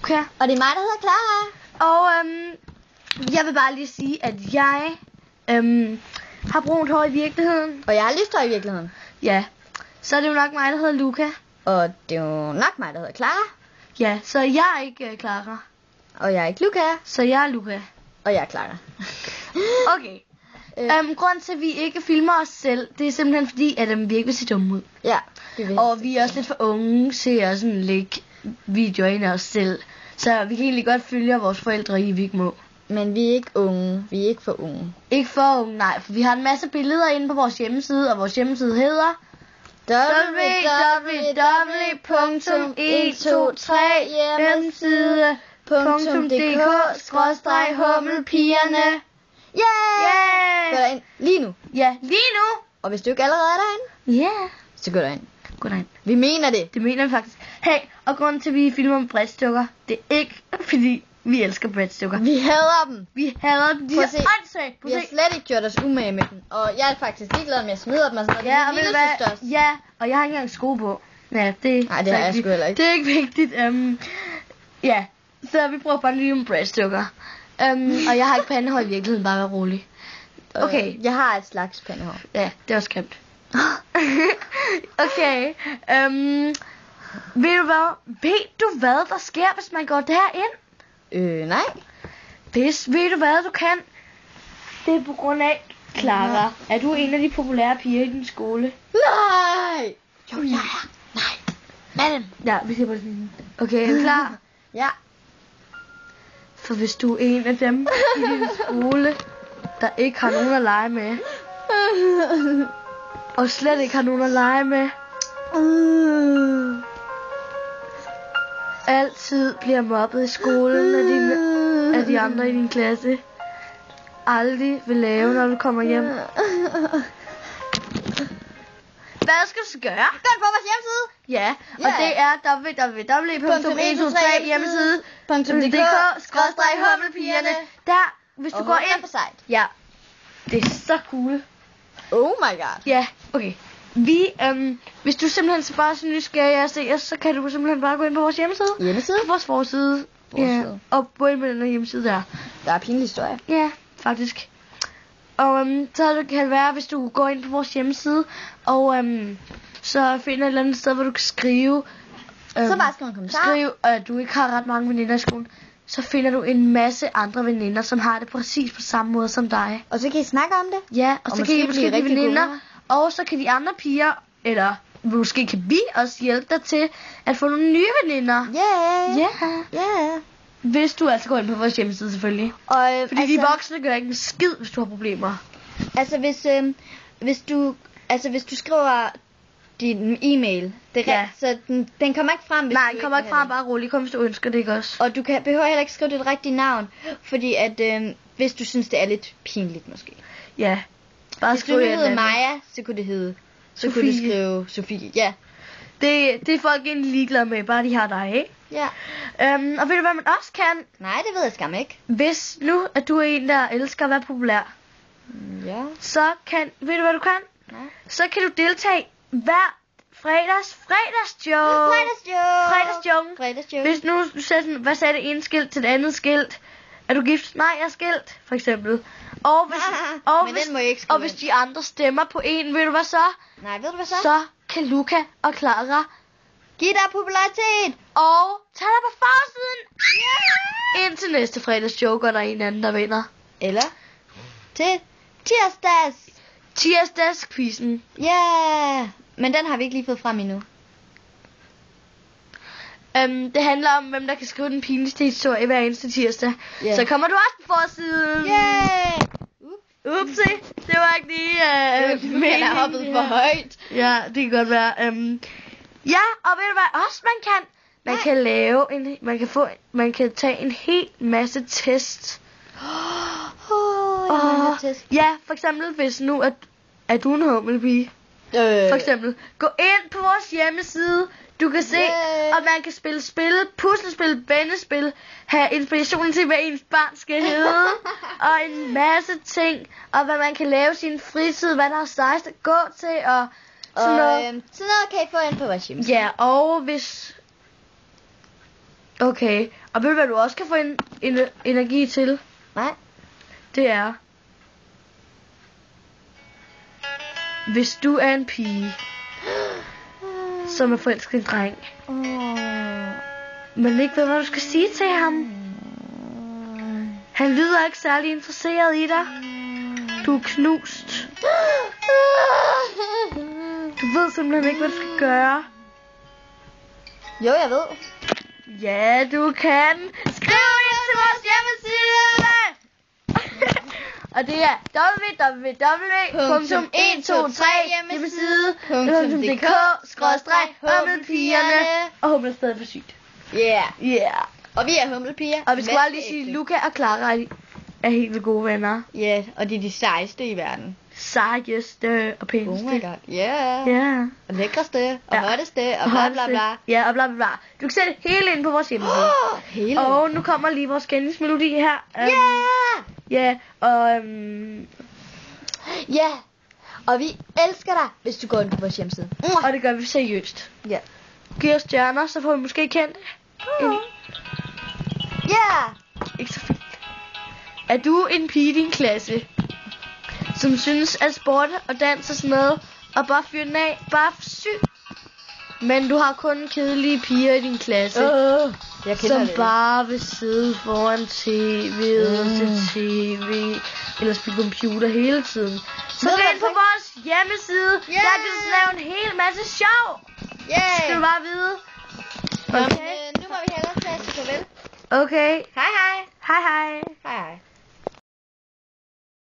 Luca. Og det er mig, der hedder Clara. Og jeg vil bare lige sige, at jeg har brunt hår i virkeligheden. Og jeg har lyst i virkeligheden. Ja, så er det jo nok mig, der hedder Luca. Og det er jo nok mig, der hedder Clara. Ja, så jeg er ikke Clara. Og jeg er ikke Luca. Så jeg er Luca. Og jeg er Clara. Okay. Grunden til, at vi ikke filmer os selv, det er simpelthen fordi, at vi ikke vil se dumme ud. Ja. Og vi er også lidt for unge til at sådan lægge videoer ind af os selv. Så vi kan egentlig godt følge vores forældre i, vi ikke må. Men vi er ikke unge. Vi er ikke for unge. Ikke for unge, nej. For vi har en masse billeder inde på vores hjemmeside, og vores hjemmeside hedder www.123hjemmeside.dk/hummelpigerne. Yeah! Gå derind lige nu. Ja, lige nu. Og hvis du ikke allerede er derinde, så gå derind. Gå derind. Vi mener det. Det mener vi faktisk. Hey, og grunden til, at vi filmer med breadstykker, det er ikke fordi vi elsker breadstykker. Vi hader dem. Vi hader dem. De er åndssvagt. Vi har slet ikke gjort os umage med dem. Og jeg er faktisk ligeglad med at smide dem og sådan noget. Ja, og ja, og jeg har ikke engang sko på. Ja, nej, det har jeg sgu heller ikke. Det er ikke vigtigt. Ja, så vi prøver bare lige med breadstykker. Og jeg har ikke pandehår i virkeligheden, bare vær rolig. Okay. Jeg har et slags pandehår. Ja, det er også grimt. Okay. Ved du hvad der sker, hvis man går derind? Nej. Ved du hvad du kan? Det er på grund af Clara. Er du en af de populære piger i din skole? Nej. Jo, jeg er. Nej. Madam. Ja, vi ser på sådan. Okay, er du klar? Ja. For hvis du er en af dem i din skole, der ikke har nogen at lege med, og slet ikke har nogen at lege med, altid bliver mobbet i skolen af de andre i din klasse, aldrig vil lave, når du kommer hjem. Hvad skal du så gøre? Gå på vores hjemmeside. Ja, og det er www.123hjemmeside.dk/hummelpigerne. Der, hvis du går ind. Ja, det er så cool. Oh my god. Ja, okay. Hvis du simpelthen bare er så nysgerrig at se os, så kan du simpelthen bare gå ind på vores hjemmeside. På vores forside. Ja, og gå ind på den her hjemmeside der. Der er pinlig historie. Ja, faktisk. Og så kan det være, hvis du går ind på vores hjemmeside, og så finder et eller andet sted, hvor du kan skrive. Så bare skrive en kommentar. Skriv, at du ikke har ret mange veninder i skolen. Så finder du en masse andre veninder, som har det præcis på samme måde som dig. Og så kan I snakke om det. Ja, og så kan I måske blive veninder. Og så kan de andre piger, eller måske kan vi også hjælpe dig til at få nogle nye veninder. Ja. Hvis du altså går ind på vores hjemmeside selvfølgelig. Fordi de voksne gør ikke en skid, hvis du har problemer. Altså hvis du skriver din e-mail, så den kommer ikke frem. Nej, den kommer ikke frem, bare roligt. Kom hvis du ønsker det, ikke også? Og du behøver heller ikke skrive dit rigtige navn, fordi at hvis du synes det er lidt pinligt måske. Ja. Bare hvis du hedder Maja, så kunne det hedde Sofie. Så kunne du skrive Sofie. Ja. Det er folk egentlig ligeglade med, bare de har dig, ikke? Ja. Og ved du hvad man også kan? Nej, det ved jeg skam ikke. Hvis nu at du er en der elsker at være populær, så kan, ved du hvad du kan? Nej. Så kan du deltage hver fredagsjoke. Hvis nu du sætter sådan, hvad sagde det ene skilt til det andet skilt? Er du gift? Nej, jeg er skilt, for eksempel. Og hvis de andre stemmer på en, ved du hvad så? Nej, ved du hvad så? Så kan Luca og Clara give dig popularitet og tage dig på forsiden. Indtil næste fredagsjoke, og der er en anden, der vinder. Eller til tirsdagskvisten. Ja, men den har vi ikke lige fået frem endnu. Det handler om, hvem der kan skrive den pinligste historie hver eneste tirsdag. Så kommer du også på forsiden. Upsi, det var ikke lige meningen. Jeg har hoppet for højt. Ja, det kan godt være. Ja, og ved du hvad også man kan? Man kan tage en hel masse test. Ja, for eksempel hvis nu er du en hummelpige. For eksempel, gå ind på vores hjemmeside. Du kan se, og man kan spille puslespil, vendespil, have inspiration til, hvad ens barn skal hedde, og en masse ting, og hvad man kan lave sin fritid, hvad der er sejst at gå til, og sådan noget. Sådan noget kan I få ind på vores hjemmeside. Ja, og hvis Okay, og ved du, hvad du også kan få energi til? Nej. Det er, hvis du er en pige, som er forelsket i en dreng, men ikke ved, hvad du skal sige til ham. Han lyder ikke særlig interesseret i dig. Du er knust. Du ved simpelthen ikke, hvad du skal gøre. Jo, jeg ved. Ja, du kan. Skriv ind til vores hjemmeside. Og det er www.123hjemmeside.dk/hummelpigerne. Og Hummel er stadig for sygt. Yeah. Og vi er hummelpiger. Og vi skal bare lige sige, at Luca og Clara er helt vildt gode venner. Ja, og de er de sejeste i verden. Sejeste og pæneste. Oh my god, yeah. Ja. Og lækreste, og hotteste, og bla bla bla. Ja, og bla bla bla. Du kan sætte hele ind på vores hjemmeside. Hele? Og nu kommer lige vores kendingsmelodi her. Ja, og... Ja, og vi elsker dig, hvis du går ind på vores hjemmeside. Og det gør vi seriøst. Ja. Giv os stjerner, så får vi måske kendt. Ja. Ikke så fint. Er du en pige i din klasse, som synes, at sport og dans og sådan noget, og bare fyre den af, bare for syg, men du har kun kedelige piger i din klasse, som det. Bare vil sidde foran tv'et, se tv, eller spille computer hele tiden, så gå ind på vores hjemmeside, der kan du lave en hel masse sjov. Skal du bare vide. Okay. Nu må vi hellere tage farvel. Okay. Hej hej. Hej hej. Hej hej.